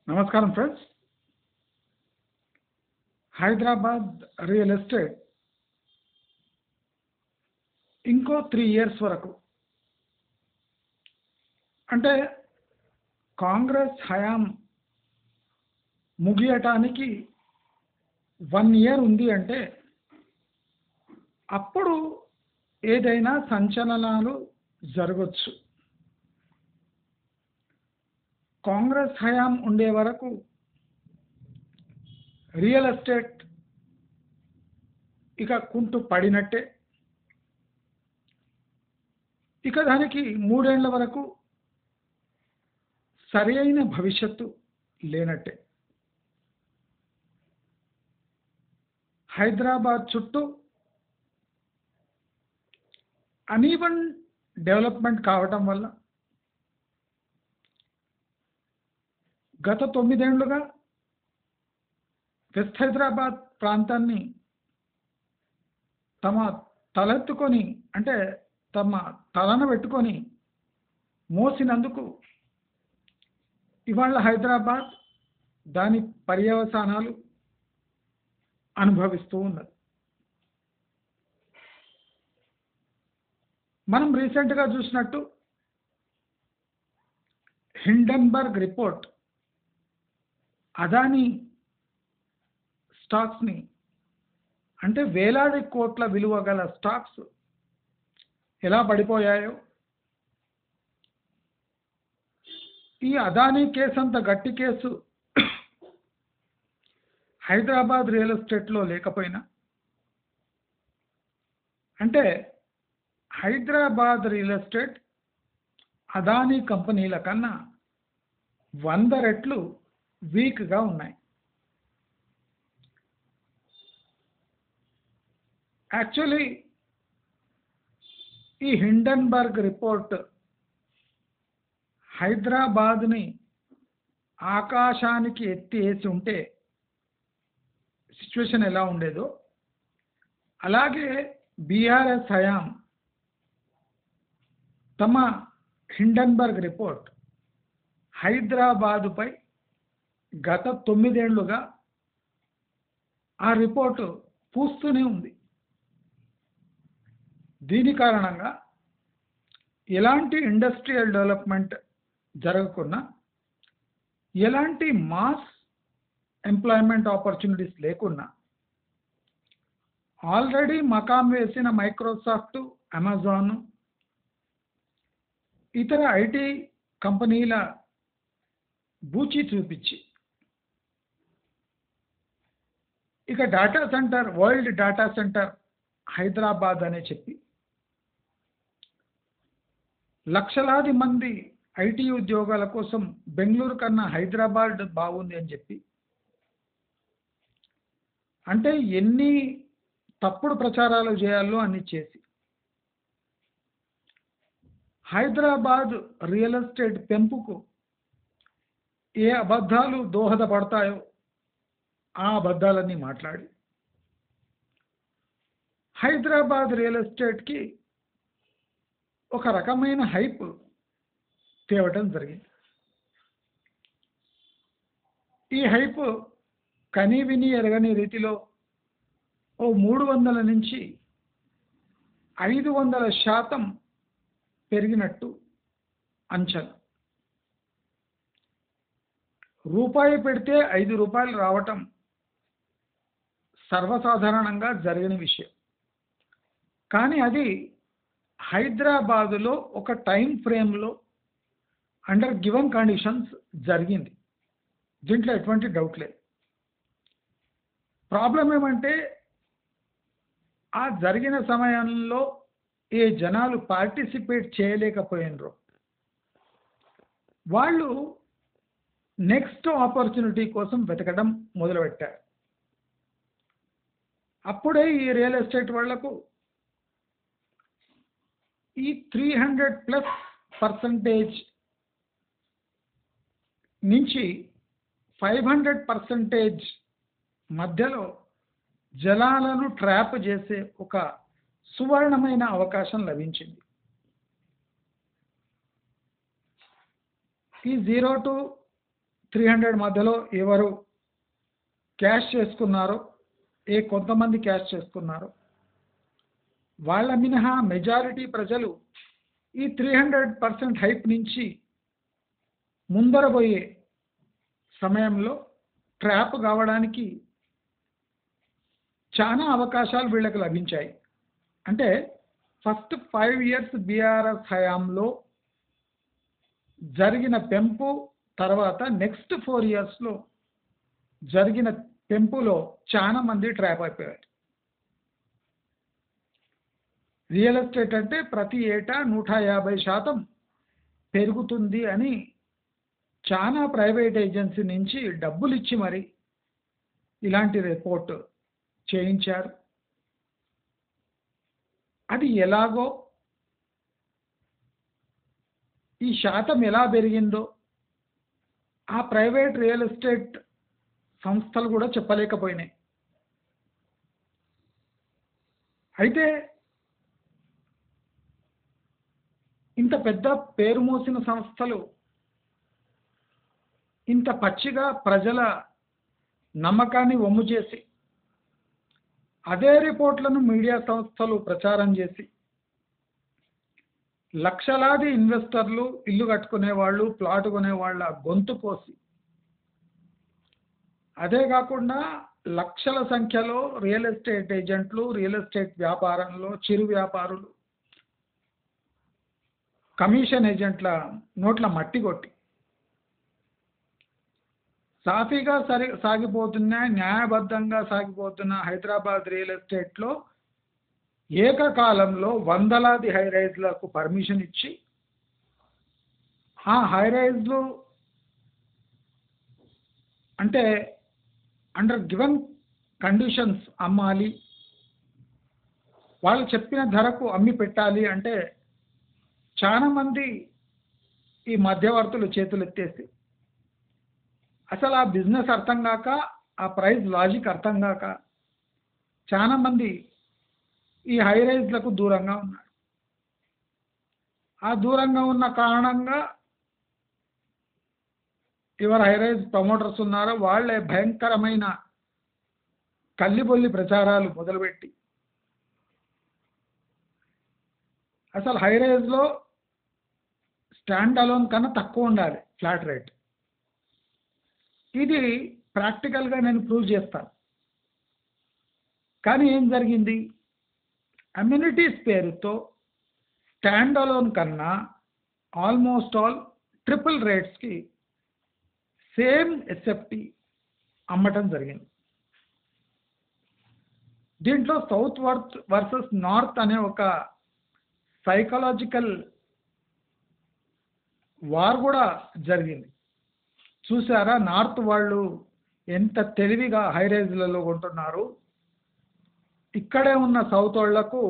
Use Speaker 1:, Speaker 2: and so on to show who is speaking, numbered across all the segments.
Speaker 1: నమస్కారం friends. Hyderabad real estate ఇంకో 3 years వరకు అంటే కాంగ్రెస్ హయాం ముగియటానికి 1 ఇయర్ ఉంది అంటే అప్పుడు ఏదైనా సంచలనాలు జరగవచ్చు. కాంగ్రెస్ హయాం ఉండే వరకు రియల్ ఎస్టేట్ ఇక కుంటు పడినట్టే. ఇక దానికి 3 ఏళ్ల వరకు సరి అయిన భవిష్యత్తు లేనట్టే. హైదరాబాద్ చుట్టూ అనీవన్ డెవలప్మెంట్ కావటం వల్ల గత 9 ఏళ్లుగా వెస్ట్ హైదరాబాద్ ప్రాంతాన్ని తమ తలెత్తుకొని అంటే తమ తలను పెట్టుకొని మోసినందుకు ఇవాళ హైదరాబాద్ దాని పర్యవసానాలు అనుభవిస్తూ ఉన్నది. మనం రీసెంట్గా చూసినట్టు హిండెన్బర్గ్ రిపోర్ట్ అదానీ స్టాక్స్ని అంటే వేలాది కోట్ల విలువ గల స్టాక్స్ ఎలా పడిపోయాయో, ఈ అదానీ కేసు అంత గట్టి కేసు హైదరాబాద్ రియల్ ఎస్టేట్లో లేకపోయినా అంటే హైదరాబాద్ రియల్ ఎస్టేట్ అదానీ కంపెనీల కన్నా 100 రెట్లు వీక్గా ఉన్నాయి. యాక్చువల్లీ ఈ హిండెన్బర్గ్ రిపోర్ట్ హైదరాబాద్ని ఆకాశానికి ఎత్తి వేసి ఉంటే సిచ్యువేషన్ ఎలా ఉండేదో, అలాగే బీఆర్ఎస్ హయాం తమ హిండెన్బర్గ్ రిపోర్ట్ హైదరాబాదుపై గత 9 ఏళ్లుగా ఆ రిపోర్టు పూస్తూనే ఉంది. దీని కారణంగా ఎలాంటి ఇండస్ట్రియల్ డెవలప్మెంట్ జరగకున్నా, ఎలాంటి మాస్ ఎంప్లాయ్మెంట్ ఆపర్చునిటీస్ లేకున్నా, ఆల్రెడీ మకాం వేసిన మైక్రోసాఫ్ట్, అమెజాన్, ఇతర ఐటీ కంపెనీల బూచి చూపించి ఇక data centre, world data centre Hyderabad అనే చెప్పి లక్షలాది మంది ఐటీ ఉద్యోగాల కోసం బెంగళూరు కన్నా హైదరాబాద్ బాగుంది అని చెప్పి అంటే ఎన్ని తప్పుడు ప్రచారాలు చేయాలో అన్ని చేసి హైదరాబాద్ రియల్ ఎస్టేట్ పెంపుకు ఏ అబద్ధాలు దోహదపడతాయో ఆ అబద్ధాలన్నీ మాట్లాడి హైదరాబాద్ రియల్ ఎస్టేట్కి ఒక రకమైన హైప్ తేవటం జరిగింది. ఈ హైప్ కని విని ఎరగని రీతిలో 300 నుంచి 500% పెరిగినట్టు అంచనా. రూపాయి పెడితే 5 రూపాయలు రావటం సర్వసాధారణంగా జరిగిన విషయం. కానీ అది హైదరాబాదులో ఒక టైం ఫ్రేమ్లో అండర్ గివెన్ కండిషన్స్ జరిగింది. దీంట్లో ఎటువంటి డౌట్ లేదు. ప్రాబ్లం ఏమంటే ఆ జరిగిన సమయంలో ఏ జనాలు పార్టిసిపేట్ చేయలేకపోయినరో వాళ్ళు నెక్స్ట్ ఆపర్చునిటీ కోసం వెతకడం మొదలుపెట్టారు. అప్పుడే ఈ రియల్ ఎస్టేట్ వాళ్లకు ఈ 300+% నుంచి 500% మధ్యలో జలాలను ట్రాప్ చేసే ఒక సువర్ణమైన అవకాశం లభించింది. ఈ 0 to 300 మధ్యలో ఎవరు క్యాష్ చేసుకున్నారో, కొంతమంది క్యాష్ చేసుకున్నారో, వాళ్ళ మినహా మెజారిటీ ప్రజలు ఈ 300% హైప్ నుంచి ముందర పోయే సమయంలో ట్రాప్ కావడానికి చాలా అవకాశాలు వీళ్ళకి లభించాయి. అంటే ఫస్ట్ 5 ఇయర్స్ బీఆర్ఎస్ హయాంలో జరిగిన పెంపు తర్వాత నెక్స్ట్ 4 ఇయర్స్లో జరిగిన పెంపులో చాలా మంది ట్రాప్ అయిపోయారు. రియల్ ఎస్టేట్ అంటే ప్రతి ఏటా 150% పెరుగుతుంది అని చాలా ప్రైవేట్ ఏజెన్సీ నుంచి డబ్బులు ఇచ్చి మరి ఇలాంటి రిపోర్ట్ చేయించారు. అది ఎలాగో ఈ శాతం ఎలా పెరిగిందో ఆ ప్రైవేట్ రియల్ ఎస్టేట్ సంస్థలు కూడా చెప్పలేకపోయినాయి. అయితే ఇంత పెద్ద పేరు మోసిన సంస్థలు ఇంత పచ్చిగా ప్రజల నమ్మకాన్ని వమ్ము చేసి అదే రిపోర్ట్లను మీడియా సంస్థలు ప్రచారం చేసి లక్షలాది ఇన్వెస్టర్లు, ఇల్లు కట్టుకునే వాళ్ళు, ప్లాట్ కొనే వాళ్ళ గొంతు కోసి, అదే కాకుండా లక్షల సంఖ్యలో రియల్ ఎస్టేట్ ఏజెంట్లు, రియల్ ఎస్టేట్ వ్యాపారంలో చిరు వ్యాపారులు, కమిషన్ ఏజెంట్ల నోట్ల మట్టి కొట్టి సాఫీగా సాగిపోతున్న, న్యాయబద్ధంగా సాగిపోతున్న హైదరాబాద్ రియల్ ఎస్టేట్లో ఏకకాలంలో వందలాది హైరైజ్లకు పర్మిషన్ ఇచ్చి ఆ హైరైజ్లు అంటే అండర్ గివెన్ కండిషన్స్ అమ్మాలి, వాళ్ళు చెప్పిన ధరకు అమ్మి పెట్టాలి అంటే చాలామంది ఈ మధ్యవర్తులు చేతులు ఎత్తేసి అసలు ఆ బిజినెస్ అర్థం కాక, ఆ ప్రైస్ లాజిక్ అర్థం కాక చాలామంది ఈ హైరైజ్లకు దూరంగా ఉన్నారు. ఆ దూరంగా ఉన్న కారణంగా ఎవరు హైరైజ్ ప్రమోటర్స్ ఉన్నారో వాళ్ళే భయంకరమైన కల్లిబొల్లి ప్రచారాలు మొదలుపెట్టి అసలు హైరైజ్లో స్టాండ్ అలోన్ కన్నా తక్కువ ఉండాలి ఫ్లాట్ రేట్. ఇది ప్రాక్టికల్గా నేను ప్రూవ్ చేస్తాను. కానీ ఏం జరిగింది, అమ్యూనిటీస్ పేరుతో స్టాండ్ అలోన్ కన్నా ఆల్మోస్ట్ ఆల్ ట్రిపుల్ రేట్స్కి సేమ్ ఎస్ఎఫ్టీ అమ్మటం జరిగింది. దీంట్లో సౌత్ వర్సెస్ నార్త్ అనే ఒక సైకలాజికల్ వార్ కూడా జరిగింది. చూసారా నార్త్ వాళ్ళు ఎంత తెలివిగా హైరైజ్లలో కొంటున్నారు, ఇక్కడే ఉన్న సౌత్ వాళ్లకు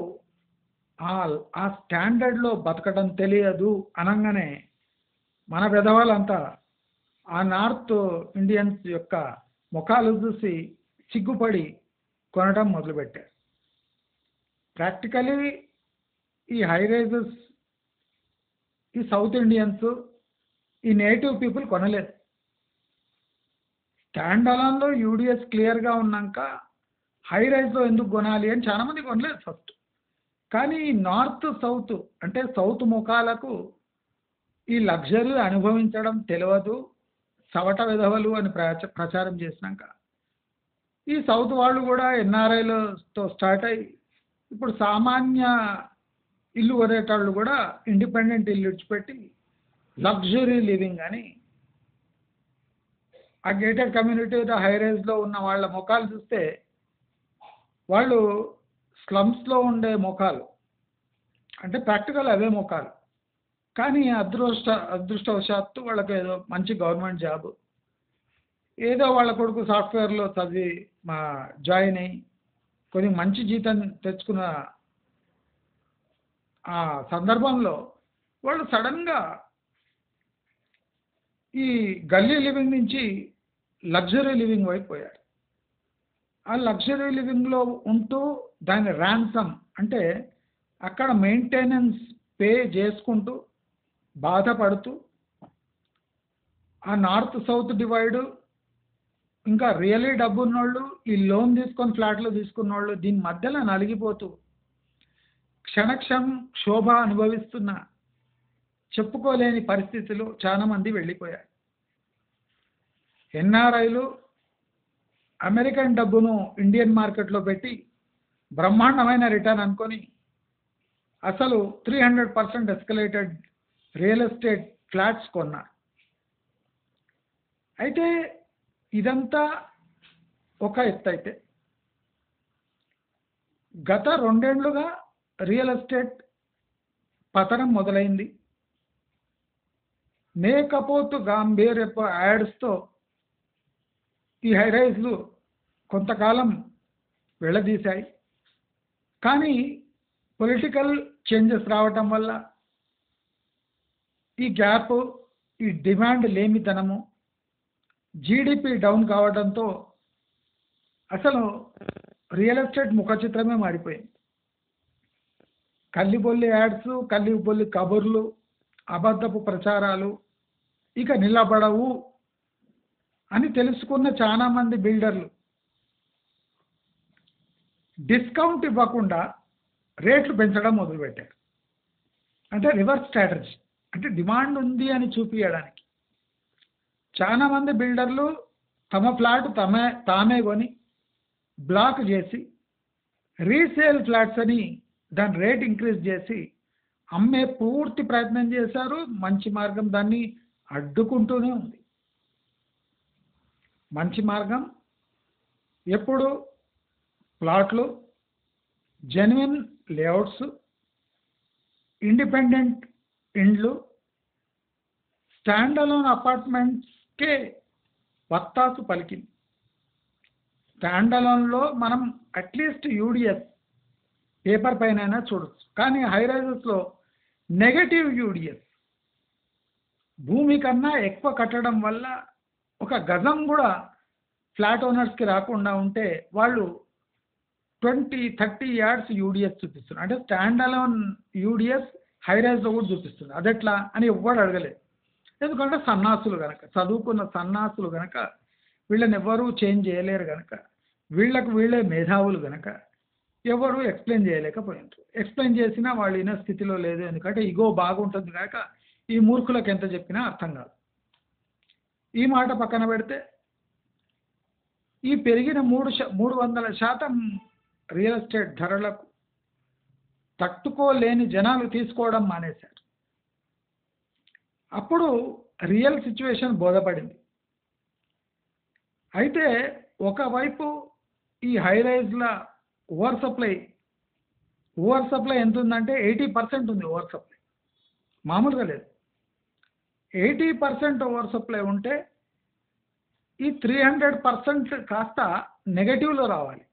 Speaker 1: ఆ స్టాండర్డ్లో బతకడం తెలియదు అనగానే మన పెదవాళ్ళంతా ఆ నార్త్ ఇండియన్స్ యొక్క ముఖాలు చూసి సిగ్గుపడి కొనడం మొదలుపెట్టారు. ప్రాక్టికలీ ఈ హైరైజెస్ ఈ సౌత్ ఇండియన్స్, ఈ నేటివ్ పీపుల్ కొనలేదు. స్టాండ్ అలోన్లో యూడిఎస్ క్లియర్గా ఉన్నాక హైరైజ్లో ఎందుకు కొనాలి అని చాలామంది కొనలేదు ఫస్ట్. కానీ నార్త్ సౌత్ అంటే సౌత్ ముఖాలకు ఈ లగ్జరీ అనుభవించడం తెలియదు, సవట విధవలు అని ప్రచారం చేసినాక ఈ సౌత్ వాళ్ళు కూడా ఎన్ఆర్ఐలతో స్టార్ట్ అయ్యి ఇప్పుడు సామాన్య ఇల్లు కొనేటోళ్ళు కూడా ఇండిపెండెంట్ ఇల్లు విడిచిపెట్టి లగ్జరీ లివింగ్ అని ఆ గేటెడ్ కమ్యూనిటీ హైరైజ్లో ఉన్న వాళ్ళ ముఖాలు చూస్తే వాళ్ళు స్లమ్స్లో ఉండే ముఖాలు అంటే ప్రాక్టికల్ అవే ముఖాలు. కానీ అదృష్టవశాత్తు వాళ్ళకి ఏదో మంచి గవర్నమెంట్ జాబ్, ఏదో వాళ్ళ కొడుకు సాఫ్ట్వేర్లో చదివి జాయిన్ అయ్యి కొన్ని మంచి జీతం తెచ్చుకున్న ఆ సందర్భంలో వాళ్ళు సడన్గా ఈ గల్లీ లివింగ్ నుంచి లగ్జరీ లివింగ్ వైపు పోయారు. ఆ లగ్జరీ లివింగ్లో ఉంటూ దాని ర్యాన్సమ్ అంటే అక్కడ మెయింటెనెన్స్ పే చేసుకుంటూ బాధపడుతూ ఆ నార్త్ సౌత్ డివైడ్, ఇంకా రియలీ డబ్బున్నోళ్ళు, ఈ లోన్ తీసుకొని ఫ్లాట్లు తీసుకున్నోళ్ళు దీని మధ్యలో నలిగిపోతూ క్షణక్షణం శోభ అనుభవిస్తున్న చెప్పుకోలేని పరిస్థితులు చాలా మంది వెళ్ళిపోయారు. ఎన్ఆర్ఐలు అమెరికన్ డబ్బును ఇండియన్ మార్కెట్లో పెట్టి బ్రహ్మాండమైన రిటర్న్ అనుకొని అసలు 300% ఎస్కలేటెడ్ రియల్ ఎస్టేట్ ఫ్లాట్స్ కొన్నారు. అయితే ఇదంతా ఒక ఎత్తు అయితే, గత 2 ఏళ్లుగా రియల్ ఎస్టేట్ పతనం మొదలైంది. మేకపోతు గాంభీర్యపు యాడ్స్తో ఈ హైరైజ్లు కొంతకాలం వెళ్ళదీశాయి. కానీ పొలిటికల్ చేంజెస్ రావటం వల్ల ఈ గ్యాప్, ఈ డిమాండ్ లేమితనము, జీడిపి డౌన్ కావడంతో అసలు రియల్ ఎస్టేట్ ముఖ చిత్రమే మారిపోయింది. కల్లిబొల్లి యాడ్స్, కల్లిబొల్లి కబుర్లు, అబద్ధపు ప్రచారాలు ఇక నిలబడవు అని తెలుసుకున్న చాలా మంది బిల్డర్లు డిస్కౌంట్ ఇవ్వకుండా రేట్లు పెంచడం మొదలుపెట్టారు. అంటే రివర్స్ స్ట్రాటజీ, అంటే డిమాండ్ ఉంది అని చూపించడానికి. చాలా మంది బిల్డర్లు తమ ఫ్లాట్ తామే కొని బ్లాక్ చేసి రీసేల్ ఫ్లాట్స్ అని దాని రేట్ ఇంక్రీజ్ చేసి అమ్మే పూర్తి ప్రయత్నం చేశారు. మంచి మార్గం దాన్ని అడ్డుకుంటూనే ఉంది. మంచి మార్గం ఎప్పుడు ప్లాట్లు, జెన్యున్ లేఅవుట్స్, ఇండిపెండెంట్ ఇండ్లు, స్టాండ్ అలోన్ అపార్ట్మెంట్స్కే వత్తాసు పలికింది. స్టాండ్ అలోన్లో మనం అట్లీస్ట్ యూడిఎస్ పేపర్ పైన చూడొచ్చు, కానీ హైరైజెస్లో నెగటివ్ యూడిఎస్, భూమి కన్నా ఎక్కువ కట్టడం వల్ల ఒక గజం కూడా ఫ్లాట్ ఓనర్స్కి రాకుండా ఉంటే వాళ్ళు 20-30 యార్డ్స్ యూడిఎస్ చూపిస్తున్నారు. అంటే స్టాండ్ అలోన్ యూడిఎస్ హైరైజ్లో కూడా చూపిస్తుంది. అదెట్లా అని ఎవ్వరు అడగలేదు. ఎందుకంటే సన్నాసులు కనుక, చదువుకున్న సన్నాసులు కనుక, వీళ్ళని ఎవరు చేంజ్ చేయలేరు కనుక, వీళ్ళకు వీళ్ళే మేధావులు కనుక ఎవరు ఎక్స్ప్లెయిన్ చేయలేకపోయినారు. ఎక్స్ప్లెయిన్ చేసినా వాళ్ళు వినే స్థితిలో లేదు. ఎందుకంటే ఇగో బాగుంటుంది కనుక ఈ మూర్ఖులకు ఎంత చెప్పినా అర్థం కాదు. ఈ మాట పక్కన పెడితే ఈ పెరిగిన 300% రియల్ ఎస్టేట్ ధరలకు తట్టుకోలేని జనాలు తీసుకోవడం మానేశారు. అప్పుడు రియల్ సిచ్యువేషన్ బోధపడింది. అయితే ఒకవైపు ఈ హైరైజ్ల ఓవర్ సప్లై ఎంత ఉందంటే 80% ఉంది. ఓవర్ సప్లై మామూలుగా లేదు. 80% ఓవర్ సప్లై ఉంటే ఈ 300% కాస్త నెగటివ్లో రావాలి.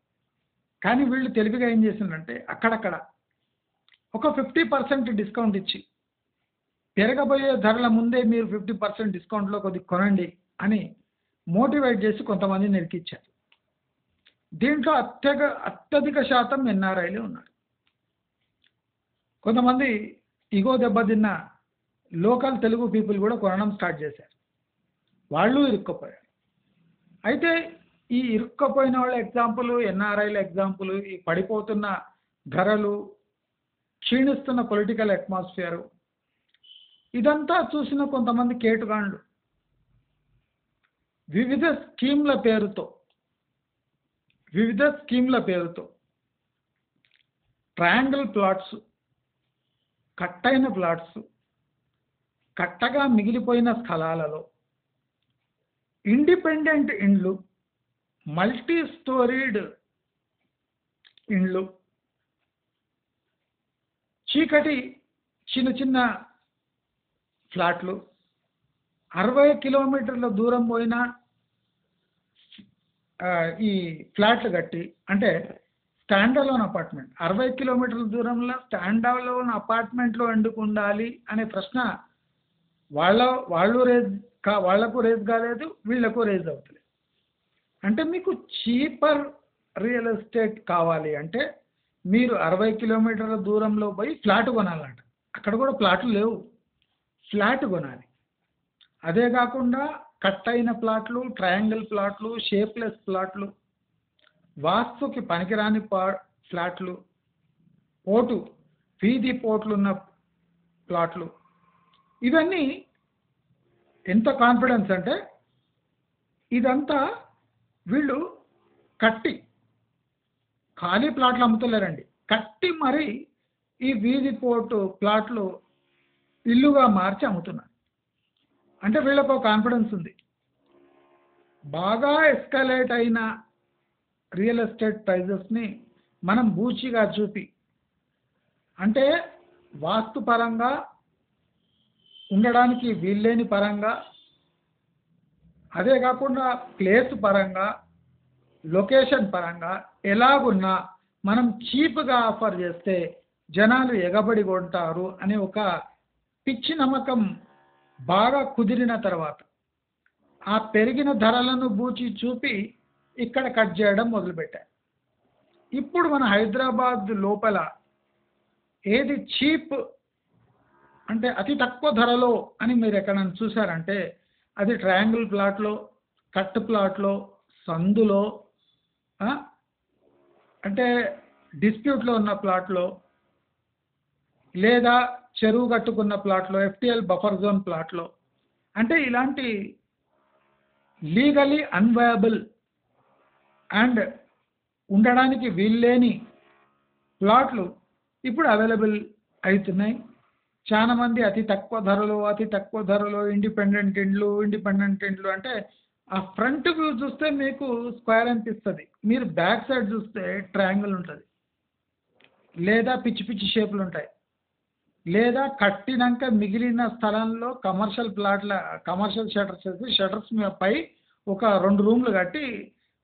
Speaker 1: కానీ వీళ్ళు తెలివిగా ఏం చేసిందంటే అక్కడక్కడ ఒక 50% డిస్కౌంట్ ఇచ్చి పెరగబోయే ధరల ముందే మీరు 50% డిస్కౌంట్లో కొద్దిగా కొనండి అని మోటివేట్ చేసి కొంతమందిని ఇరికిచ్చారు. దీంట్లో అత్యధిక శాతం ఎన్ఆర్ఐలే ఉన్నారు. కొంతమంది ఇగో దెబ్బతిన్న లోకల్ తెలుగు పీపుల్ కూడా కొనడం స్టార్ట్ చేశారు. వాళ్ళు ఇరుక్కుపోయారు. అయితే ఈ ఇరుక్కపోయిన వాళ్ళ ఎగ్జాంపుల్, ఎన్ఆర్ఐల ఎగ్జాంపుల్, ఈ పడిపోతున్న ధరలు, క్షీణిస్తున్న పొలిటికల్ అట్మాస్ఫియరు, ఇదంతా చూసిన కొంతమంది కేటుగాండ్లు వివిధ స్కీమ్ల పేరుతో ట్రయాంగిల్ ప్లాట్స్, కట్టైన ప్లాట్స్, కట్టగా మిగిలిపోయిన స్థలాలలో ఇండిపెండెంట్ ఇండ్లు, మల్టీ స్టోరీడ్ ఇండ్లు, చీకటి చిన్న చిన్న ఫ్లాట్లు, 60 కిలోమీటర్ల దూరం పోయినా ఈ ఫ్లాట్లు కట్టి, అంటే స్టాండ్ అలోన్ అపార్ట్మెంట్ 60 కిలోమీటర్ల దూరంలో స్టాండ్ అలోన్ అపార్ట్మెంట్లో ఎందుకు ఉండాలి అనే ప్రశ్న వాళ్లకు రేజ్ కాలేదు, వీళ్లకు రేజ్ అవుతుంది. అంటే మీకు చీపర్ రియల్ ఎస్టేట్ కావాలి అంటే మీరు 60 కిలోమీటర్ల దూరంలో పోయి ఫ్లాట్ కొనాలంట. అక్కడ కూడా ప్లాట్లు లేవు, ఫ్లాట్ కొనాలి. అదే కాకుండా కట్ అయిన ప్లాట్లు, ట్రయాంగిల్ ప్లాట్లు, షేప్లెస్ ప్లాట్లు, వాస్తుకి పనికిరాని ఫ్లాట్లు, పోటు వీధి పోట్లున్న ప్లాట్లు, ఇవన్నీ ఎంత కాన్ఫిడెన్స్ అంటే ఇదంతా వీళ్ళు కట్టి ఖాళీ ప్లాట్లు అమ్ముతలేరండి, కట్టి మరి ఈ వీధి పోటు ప్లాట్లు ఇల్లుగా మార్చి అమ్ముతున్నారు. అంటే వీళ్ళకు ఒక కాన్ఫిడెన్స్ ఉంది. బాగా ఎస్కలేట్ అయిన రియల్ ఎస్టేట్ ప్రైజెస్ని మనం బూచిగా చూపి, అంటే వాస్తు పరంగా ఉండడానికి వీల్లేని పరంగా, అదే కాకుండా ప్లేస్ పరంగా, లొకేషన్ పరంగా ఎలాగున్నా మనం చీప్గా ఆఫర్ చేస్తే జనాలు ఎగబడి కొంటారు అనే ఒక పిచ్చి నమ్మకం బాగా కుదిరిన తర్వాత ఆ పెరిగిన ధరలను బూచి చూపి ఇక్కడ కట్ చేయడం మొదలుపెట్టారు. ఇప్పుడు మన హైదరాబాద్ లోపల ఏది చీప్ అంటే అతి తక్కువ ధరలో అని మీరు ఎక్కడైనా చూసారంటే అది ట్రయాంగిల్ ప్లాట్లో, కట్ ప్లాట్లో, సందులో, అంటే డిస్ప్యూట్లో ఉన్న ప్లాట్లో, లేదా చెరువు కట్టుకున్న ప్లాట్లో, ఎఫ్టిఎల్ బఫర్ జోన్ ప్లాట్లో, అంటే ఇలాంటి లీగలీ అన్వయబుల్ అండ్ ఉండడానికి వీల్లేని ప్లాట్లు ఇప్పుడు అవైలబుల్ అవుతున్నాయి. చాలా మంది అతి తక్కువ ధరలో ఇండిపెండెంట్ ఇండ్లు అంటే ఆ ఫ్రంట్ వ్యూ చూస్తే మీకు స్క్వేర్ అనిపిస్తుంది, మీరు బ్యాక్ సైడ్ చూస్తే ట్రయాంగిల్ ఉంటుంది, లేదా పిచ్చి పిచ్చి షేపులు ఉంటాయి, లేదా కట్టినాక మిగిలిన స్థలంలో కమర్షియల్ షటర్స్ వేసి షటర్స్ పై ఒక 2 రూమ్లు కట్టి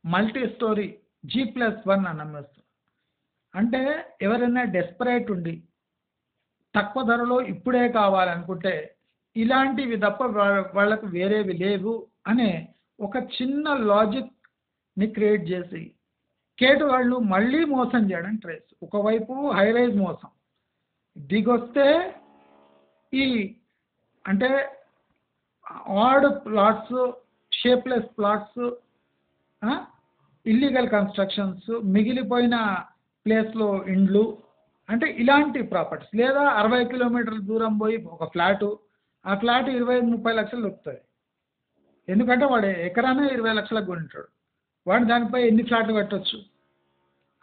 Speaker 1: మల్టీ స్టోరీ G+1 అని అమ్మేస్తారు. అంటే ఎవరైనా డెస్పరేట్ ఉండి తక్కువ ధరలో ఇప్పుడే కావాలనుకుంటే ఇలాంటివి తప్ప వాళ్ళకు వేరేవి లేవు అనే ఒక చిన్న లాజిక్ని క్రియేట్ చేసి కేటు వాళ్ళు మళ్ళీ మోసం చేయడానికి ట్రై చేస్తారు. ఒకవైపు హై రైజ్ మోసం, దిగొస్తే ఈ అంటే odd plots, shapeless plots, illegal constructions, మిగిలిపోయిన ప్లేస్లో ఇండ్లు, అంటే ఇలాంటి ప్రాపర్టీస్, లేదా 60 కిలోమీటర్ల దూరం పోయి ఒక ఫ్లాటు, ఆ ఫ్లాట్ 25-30 లక్షలు దొరుకుతుంది. ఎందుకంటే వాడు ఎకరానే 20 లక్షలకు కొనింటాడు, వాడు దానిపై ఎన్ని ఫ్లాట్లు కట్టవచ్చు.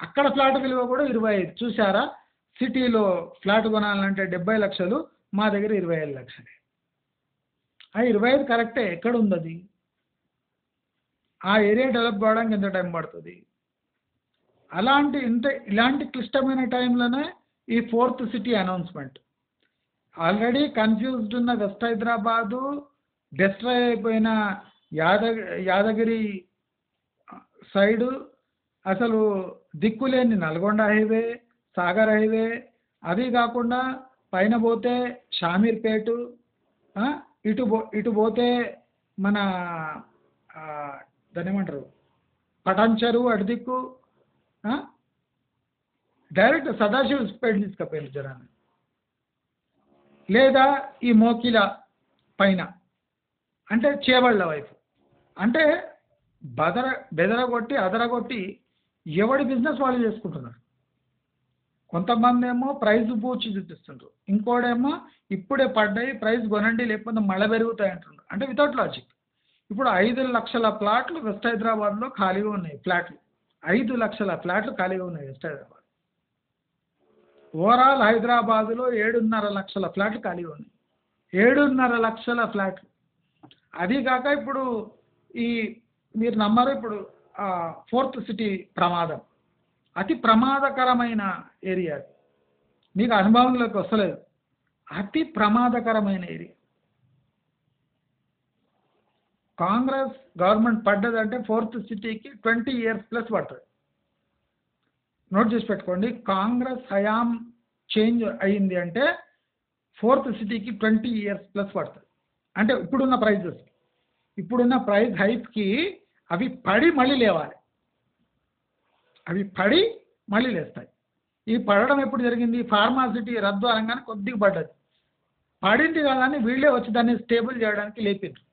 Speaker 1: అక్కడ ఫ్లాట్ విలువ కూడా 25. చూసారా, సిటీలో ఫ్లాట్ కొనాలంటే 70 లక్షలు, మా దగ్గర 25 లక్షలు. ఆ 25 కరెక్టే, ఎక్కడ ఉంది అది? ఆ ఏరియా డెవలప్ కావడానికి ఎంత టైం పడుతుంది? ఇలాంటి క్లిష్టమైన టైంలోనే ఈ 4th city announcement. Already confused ఉన్న వెస్ట్ హైదరాబాదు, డిస్ట్రాయ్ అయిపోయిన యాదగిరి సైడు, అసలు దిక్కులేని నల్గొండ హైవే, సాగర్ హైవే, అది కాకుండా పైన పోతే షామీర్పేటు, ఇటు పోతే మన దాన్ని ఏమంటారు పటాన్చెరు అటు దిక్కు, డైరెక్ట్ సదాశివపేట తీసుకుపోయారు జనాన్ని, లేదా ఈ మోకిల పైన అంటే చేవళ్ళ వైపు, అంటే బెదరగొట్టి అదరగొట్టి ఎవడి బిజినెస్ వాళ్ళు చేసుకుంటున్నారు. కొంతమంది ఏమో ప్రైస్ బూచి చూపిస్తుంటారు, ఇంకోడేమో ఇప్పుడే పడ్డాయి ప్రైస్ కొనండి లేకపోతే మళ్ళీ పెరుగుతాయి అంటున్నారు, అంటే వితౌట్ లాజిక్. ఇప్పుడు 5 లక్షల ప్లాట్లు వెస్ట్ హైదరాబాద్లో ఖాళీగా ఉన్నాయి. ఫ్లాట్లు 5 లక్షల ఫ్లాట్లు ఖాళీగా ఉన్నాయి వెస్ట్ హైదరాబాద్. ఓవరాల్ హైదరాబాదులో 7.5 లక్షల ఫ్లాట్లు ఖాళీగా ఉన్నాయి. 7.5 లక్షల ఫ్లాట్లు. అది కాక ఇప్పుడు మీరు నమ్మరు, ఇప్పుడు 4th సిటీ ప్రమాదం, అతి ప్రమాదకరమైన ఏరియా, మీకు అనుభవంలోకి వస్తలేదు, అతి ప్రమాదకరమైన ఏరియా. కాంగ్రెస్ గవర్నమెంట్ పడ్డదంటే 4th సిటీకి 20 years ప్లస్ పడుతుంది. నోట్ చేసి పెట్టుకోండి, కాంగ్రెస్ హయాం చేంజ్ అయ్యింది అంటే 4th సిటీకి 20 years ప్లస్ పడుతుంది. అంటే ఇప్పుడున్న ప్రైస్ హైప్కి అవి పడి మళ్ళీ లేవాలి, అవి పడి మళ్ళీ లేస్తాయి. ఈ పడడం ఎప్పుడు జరిగింది? ఫార్మాసిటీ రద్దు అనగానే కొద్దిగా పడ్డది, పడింది కదా అని వీళ్ళే వచ్చి దాన్ని స్టేబుల్ చేయడానికి లేపిండ్రు.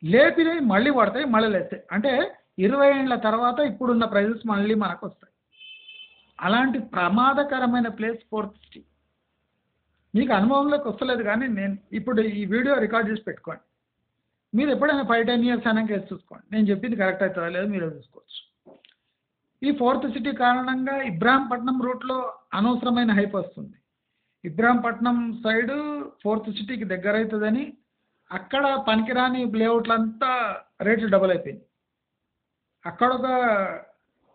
Speaker 1: లేపినవి మళ్ళీ పడతాయి, మళ్ళీ లేస్తాయి. అంటే 20 ఏళ్ల తర్వాత ఇప్పుడున్న ప్రైజెస్ మళ్ళీ మనకు వస్తాయి. అలాంటి ప్రమాదకరమైన ప్లేస్ ఫోర్త్ సిటీ. మీకు అనుభవంలోకి వస్తలేదు కానీ నేను ఇప్పుడు ఈ వీడియో రికార్డ్ చేసి పెట్టుకోండి. మీరు ఎప్పుడైనా 5-10 ఇయర్స్ అయినాక వేసి చూసుకోండి, నేను చెప్పింది కరెక్ట్ అవుతుందా లేదో మీరు చూసుకోవచ్చు. ఈ ఫోర్త్ సిటీ కారణంగా ఇబ్రాహీంపట్నం రూట్లో అనవసరమైన హైప్ వస్తుంది. ఇబ్రాహీంపట్నం సైడు ఫోర్త్ సిటీకి దగ్గర అవుతుందని అక్కడ పనికిరాని లేఅవుట్లంతా రేట్లు డబుల్ అయిపోయింది. అక్కడ ఒక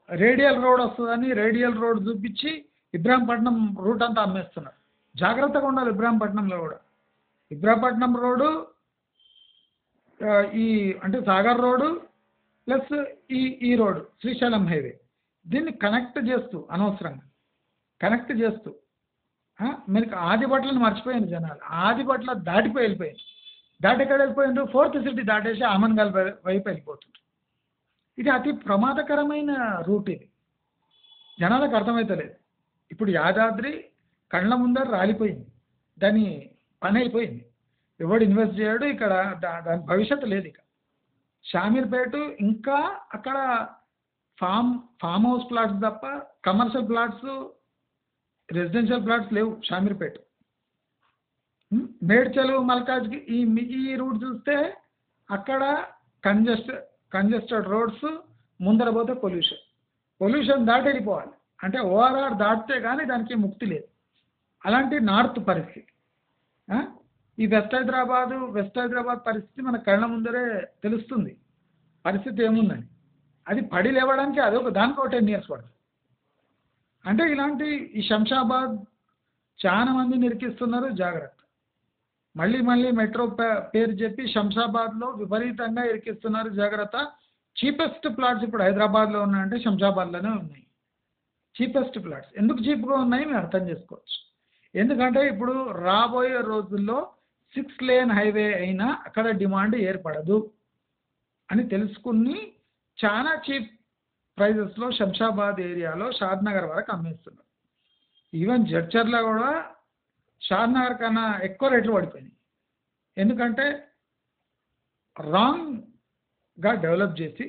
Speaker 1: రేడియల్ రోడ్ వస్తుందని రేడియల్ రోడ్ చూపించి ఇబ్రాహీంపట్నం రూట్ అంతా అమ్మేస్తున్నారు. జాగ్రత్తగా ఉండాలి ఇబ్రాహీంపట్నంలో కూడా. ఇబ్రాహీంపట్నం రోడ్డు ఈ అంటే సాగర్ రోడ్డు ప్లస్ ఈ రోడ్డు శ్రీశైలం హైవే, దీన్ని కనెక్ట్ చేస్తూ అనవసరంగా కనెక్ట్ చేస్తూ మీకు ఆదిబట్లను మర్చిపోయింది జనాలు. ఆదిబట్ల దాటిపోయి వెళ్ళిపోయింది. దాటి ఎక్కడ వెళ్ళిపోయిండ్రు? ఫోర్త్ సిటీ దాటేసి ఆమన్గల్ వైపు వెళ్ళిపోతుంది. ఇది అతి ప్రమాదకరమైన రూట్. ఇది జనాలకు అర్థమవుతలేదు. ఇప్పుడు యాదాద్రి కళ్ళ ముందర రాలిపోయింది, దాని పని అయిపోయింది, ఎవడు ఇన్వెస్ట్ చేయడు ఇక్కడ, దాని భవిష్యత్తు లేదు. ఇక షామీర్పేట ఇంకా అక్కడ ఫామ్ హౌస్ ప్లాట్స్ తప్ప కమర్షియల్ ప్లాట్స్ రెసిడెన్షియల్ ప్లాట్స్ లేవు షామీర్పేట. మేడ్చలు మల్కాజ్కి ఈ రూట్ చూస్తే అక్కడ కంజెస్టెడ్ రోడ్స్, ముందర పోతే పొల్యూషన్ దాటి వెళ్ళిపోవాలి. అంటే ఓఆర్ఆర్ దాటితే కానీ దానికి ముక్తి లేదు. అలాంటి నార్త్ పరిస్థితి. ఈ వెస్ట్ హైదరాబాద్ పరిస్థితి మన కళ్ళ ముందరే తెలుస్తుంది పరిస్థితి ఏముందని. అది పడి లేవడానికి అదొక దానికి ఒక 10 ఇయర్స్ పడుతుంది. అంటే ఇలాంటి ఈ శంషాబాద్ చాలా మంది నిరికిస్తున్నారు, జాగ్రత్త. మళ్ళీ మెట్రో పేరు చెప్పి శంషాబాద్లో విపరీతంగా ఇరికిస్తున్నారు, జాగ్రత్త. చీపెస్ట్ ప్లాట్స్ ఇప్పుడు హైదరాబాద్లో ఉన్నాయంటే శంషాబాద్లోనే ఉన్నాయి. చీపెస్ట్ ప్లాట్స్ ఎందుకు చీప్గా ఉన్నాయి మీరు అర్థం చేసుకోవచ్చు. ఎందుకంటే ఇప్పుడు రాబోయే రోజుల్లో 6 లేన్ హైవే అయినా అక్కడ డిమాండ్ ఏర్పడదు అని తెలుసుకుని చాలా చీప్ ప్రైజెస్లో శంషాబాద్ ఏరియాలో షాద్నగర్ వరకు అమ్మేస్తున్నారు. ఈవెన్ జడ్చర్లో కూడా షాద్నగర్ కన్నా ఎక్కువ రేట్లు పడిపోయినాయి. ఎందుకంటే రాంగ్గా డెవలప్ చేసి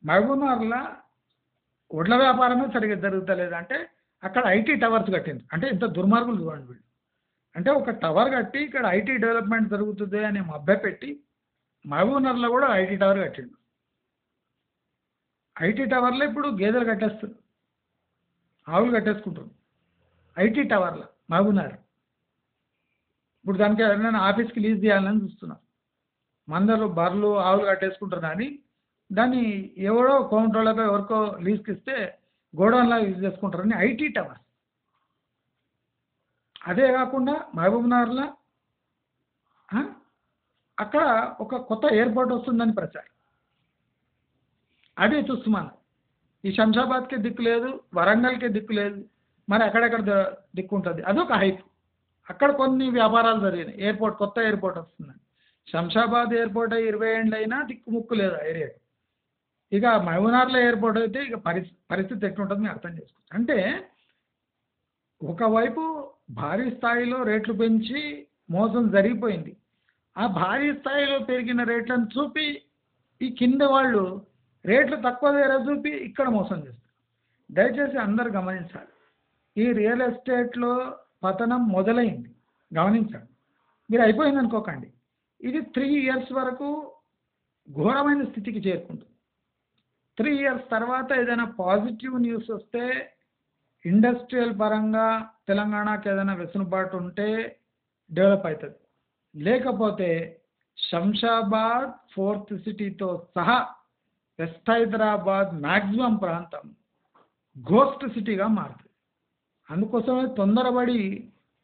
Speaker 1: మహబూబ్నగర్లో వడ్ల వ్యాపారమే సరిగ్గా జరుగుతలేదు. అంటే అక్కడ ఐటీ టవర్స్ కట్టింది. అంటే ఇంత దుర్మార్గులు చూడండి వీళ్ళు. అంటే ఒక టవర్ కట్టి ఇక్కడ ఐటీ డెవలప్మెంట్ జరుగుతుంది అని మభ్యపెట్టి మహబూబ్నగర్లో కూడా ఐటీ టవర్ కట్టిండు. ఐటీ టవర్లో ఇప్పుడు గేదెలు కట్టేస్తున్నారు, ఆవులు కట్టేసుకుంటారు ఐటీ టవర్లో మహబూబ్నగర్. ఇప్పుడు దానికి ఎవరైనా ఆఫీస్కి లీజ్ చేయాలని చూస్తున్నారు. మందరు బర్రెలు ఆవులు కట్టేసుకుంటారు కానీ దాన్ని ఎవరో కౌంటర్లపై ఎవరికో లీజ్కి ఇస్తే గోడౌన్లా యూజ్ చేసుకుంటారని ఐటీ టవర్స్. అదే కాకుండా మహబూబ్నగర్లో అక్కడ ఒక కొత్త ఎయిర్పోర్ట్ వస్తుందని ప్రచారం. అదే చూస్తున్నాను. ఈ శంషాబాద్కి దిక్కు లేదు, వరంగల్కి దిక్కు లేదు, మరి అక్కడెక్కడ దిక్కు ఉంటుంది. అదొక హైప్. అక్కడ కొన్ని వ్యాపారాలు జరిగినాయి. కొత్త ఎయిర్పోర్ట్ వస్తుందని. శంషాబాద్ ఎయిర్పోర్ట్ 20 ఏళ్ళు అయినా దిక్కుముక్కు లేదు ఆ ఏరియా. ఇక మహబూబ్నగర్లో ఎయిర్పోర్ట్ అయితే ఇక పరిస్థితి ఎట్లుంటుంది మీరు అర్థం చేసుకోవచ్చు. అంటే ఒకవైపు భారీ స్థాయిలో రేట్లు పెంచి మోసం జరిగిపోయింది. ఆ భారీ స్థాయిలో పెరిగిన రేట్లను చూపి ఈ కింద వాళ్ళు రేట్లు తక్కువ ధర చూపి ఇక్కడ మోసం చేస్తారు. దయచేసి అందరు గమనించాలి. ఈ రియల్ ఎస్టేట్లో పతనం మొదలైంది, గమనించండి. మీరు అయిపోయింది అనుకోకండి. ఇది 3 ఇయర్స్ వరకు ఘోరమైన స్థితికి చేరుకుంటుంది. 3 ఇయర్స్ తర్వాత ఏదైనా పాజిటివ్ న్యూస్ వస్తే ఇండస్ట్రియల్ పరంగా తెలంగాణకి ఏదైనా వెసులుబాటు ఉంటే డెవలప్ అవుతుంది. లేకపోతే శంషాబాద్ ఫోర్త్ సిటీతో సహా వెస్ట్ హైదరాబాద్ మ్యాక్సిమం ప్రాంతం గోస్ట్ సిటీగా మారుతుంది. అందుకోసమే తొందరపడి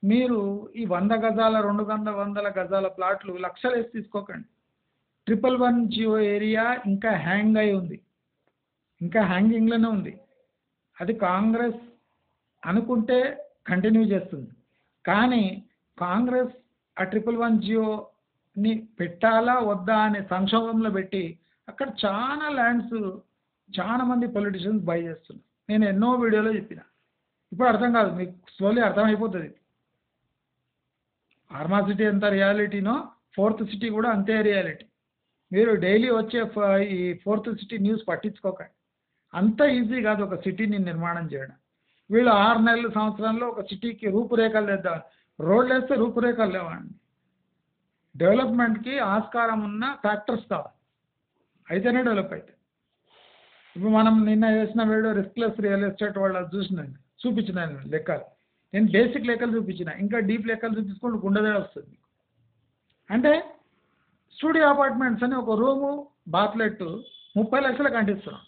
Speaker 1: మీరు ఈ 100 గజాల 200 గజాల ప్లాట్లు లక్షలు వేసి తీసుకోకండి. 111 జియో ఏరియా ఇంకా హ్యాంగ్ అయి ఉంది, ఇంకా హ్యాంగింగ్లోనే ఉంది. అది కాంగ్రెస్ అనుకుంటే కంటిన్యూ చేస్తుంది. కానీ కాంగ్రెస్ ఆ 111 జియోని పెట్టాలా వద్దా అనే సంక్షోభంలో పెట్టి అక్కడ చాలా ల్యాండ్స్ చాలా మంది పొలిటీషియన్స్ బై చేస్తున్నారు. నేను ఎన్నో వీడియోలో చెప్పిన. ఇప్పుడు అర్థం కాదు, మీకు స్లోలీ అర్థమైపోతుంది. ఫార్మా సిటీ ఎంత రియాలిటీనో ఫోర్త్ సిటీ కూడా అంతే రియాలిటీ. మీరు డైలీ వచ్చే ఈ ఫోర్త్ సిటీ న్యూస్ పట్టించుకోకండి. అంత ఈజీ కాదు ఒక సిటీని నిర్మాణం చేయడం. వీళ్ళు 6 నెలలు సంవత్సరంలో ఒక సిటీకి రూపురేఖలు తెద్దాం. రోడ్లు వేస్తే రూపురేఖలు లేవండి. డెవలప్మెంట్కి ఆస్కారం ఉన్న ఫ్యాక్టర్స్ కావాలి, అయితేనే డెవలప్ అవుతాయి. ఇప్పుడు మనం నిన్న వేసిన వీడియో రిస్క్లెస్ రియల్ ఎస్టేట్ వాళ్ళు చూపించినాను లెక్కలు. నేను బేసిక్ లెక్కలు చూపించిన, ఇంకా డీప్ లెక్కలు చూపించుకుంటూ గుండెదే వస్తుంది. అంటే స్టూడియో అపార్ట్మెంట్స్ అని ఒక రూము బాత్లెట్ 30 లక్షలకు అంటిస్తున్నాడు.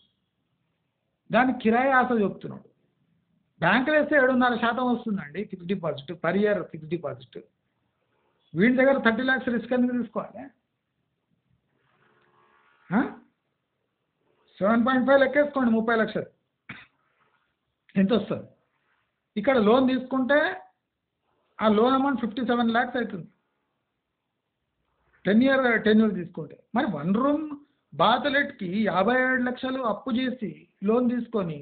Speaker 1: దానికి కిరాయి ఆశ చెప్తున్నాడు. బ్యాంకులు వేస్తే 7.5% వస్తుందండి fixed deposit per year. Fixed deposit వీడి దగ్గర 30 lakhs రిస్క్ ఎందుకు తీసుకోవాలి? 7.5 లెక్కేసుకోండి, 30 లక్షలు ఎంత వస్తుంది? ఇక్కడ లోన్ తీసుకుంటే ఆ లోన్ అమౌంట్ 57 lakhs అవుతుంది 10 year టెన్యూర్ తీసుకుంటే. మరి 1 room బాత్లెట్కి 57 లక్షలు అప్పు చేసి లోన్ తీసుకొని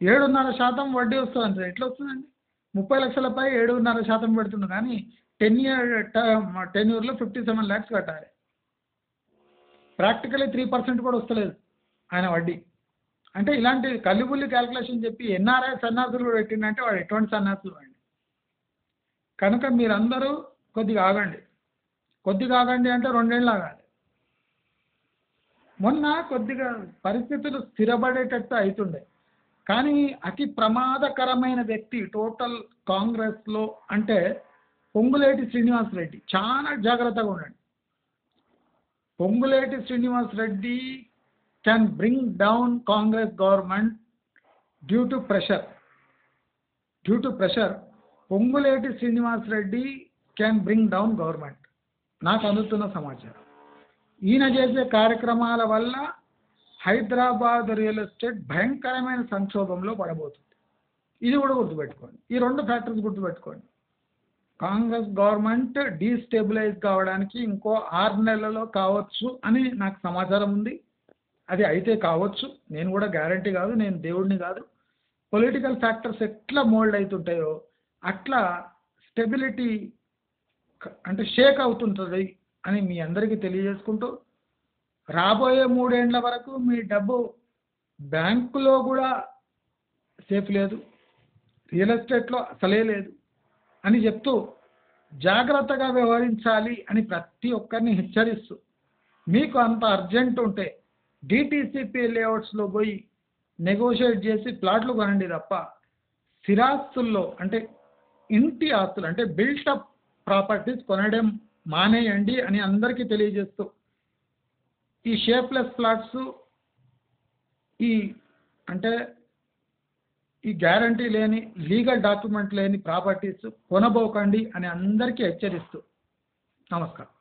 Speaker 1: 7.5% వడ్డీ వస్తుంది. ఎట్లా వస్తుందండి? 30 లక్షలపై 7.5% పెడుతుంది, కానీ 10 year టెన్యూర్లో 57 lakhs కట్టాలి. ప్రాక్టికలీ 3% కూడా వస్తలేదు ఆయన వడ్డీ. అంటే ఇలాంటి కల్లిబుల్లి క్యాల్కులేషన్ చెప్పి ఎన్ఆర్ఐ సన్నాసులు కూడా పెట్టిందంటే వాడు ఎటువంటి సన్నాసులు అండి. కనుక మీరందరూ కొద్దిగా ఆగండి. కొద్దిగా ఆగండి అంటే 2 ఏళ్ళు ఆగాలి. మొన్న కొద్దిగా పరిస్థితులు స్థిరపడేటట్టు అవుతుండే, కానీ అతి ప్రమాదకరమైన వ్యక్తి టోటల్ కాంగ్రెస్లో అంటే పొంగులేటి శ్రీనివాసరెడ్డి. చాలా జాగ్రత్తగా ఉండండి. Ponguleti Srinivasa Reddy can bring down Congress government due to pressure. Ponguleti Srinivasa Reddy can bring down government. నాకు అందుతున్న సమాచారం. ఈయన చేసే కార్యక్రమాల వల్ల హైదరాబాద్ రియల్ ఎస్టేట్ భయంకరమైన సంక్షోభంలో పడబోతుంది. ఇది కూడా గుర్తుపెట్టుకోండి. ఈ 2 ఫ్యాక్టర్స్ గుర్తుపెట్టుకోండి. కాంగ్రెస్ గవర్నమెంట్ డీస్టెబిలైజ్ కావడానికి ఇంకో 6 నెలల్లో కావచ్చు అని నాకు సమాచారం ఉంది. అది అయితే కావచ్చు, నేను కూడా గ్యారంటీ కాదు, నేను దేవుడిని కాదు. పొలిటికల్ ఫ్యాక్టర్స్ ఎట్లా మోల్డ్ అవుతుంటాయో అట్లా స్టెబిలిటీ అంటే షేక్ అవుతుంటుంది అని మీ అందరికీ తెలియజేసుకుంటూ, రాబోయే 3 ఏళ్ల వరకు మీ డబ్బు బ్యాంకులో కూడా సేఫ్ లేదు, రియల్ ఎస్టేట్లో అసలే లేదు అని చెప్తూ జాగ్రత్తగా వ్యవహరించాలి అని ప్రతి ఒక్కరిని హెచ్చరిస్తూ, మీకు అంత అర్జెంట్ ఉంటే డిటీసీపీ లేఅవుట్స్లో పోయి నెగోషియేట్ చేసి ప్లాట్లు కొనండి తప్ప స్థిరాస్తుల్లో అంటే ఇంటి ఆస్తులు అంటే బిల్టప్ ప్రాపర్టీస్ కొనడం మానేయండి అని అందరికీ తెలియజేస్తూ, ఈ షేప్లెస్ ప్లాట్స్ ఈ అంటే ఈ గ్యారంటీ లేని లీగల్ డాక్యుమెంట్ లేని ప్రాపర్టీస్ కొనబోకండి అని అందరికీ హెచ్చరిస్తూ నమస్కారం.